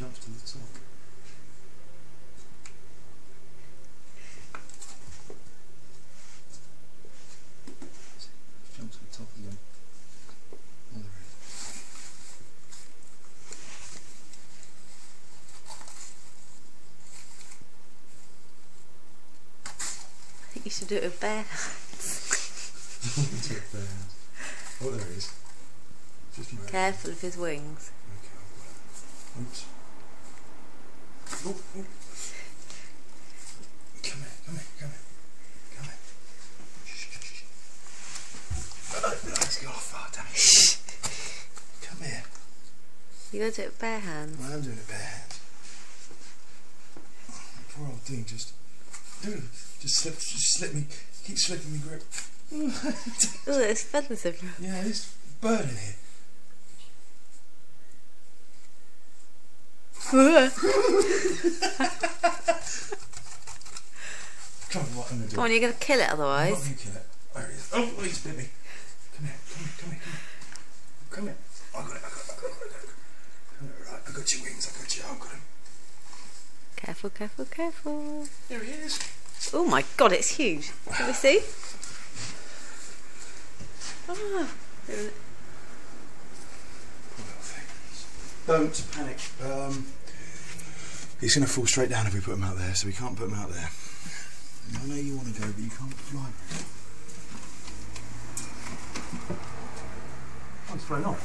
jumps to the top. Jump to the top again. Oh, there it is. I think you should do it with bare hands. Do it bare hands. Oh, there it is. Just Careful of his wings. Okay, oops. Oh, oh. Come here, come here, come here. Come here. Shh, shh, shh. Let's go off. Oh, damn it. Come here. You gotta do it with bare hands. I am doing it bare hands. Poor old thing, just slip me, keep slipping me grip. Oh, there's feathers everywhere. Yeah, there's a bird in here. Come on, what I'm going to do? Come on, you're gonna kill it I'm not otherwise. going to kill it. There he is. Oh, he's bit me. Come here, come here, come here, come here. Come here. I got it, I got it, I got it, I got it. Come here, right, I got your wings, I got you, I've got him. Careful, careful, careful. There he is. Oh my god, it's huge. Can we see? Ah. Don't panic. He's going to fall straight down if we put him out there, so we can't put him out there. I know you want to go, but you can't fly. Oh, it's flown off.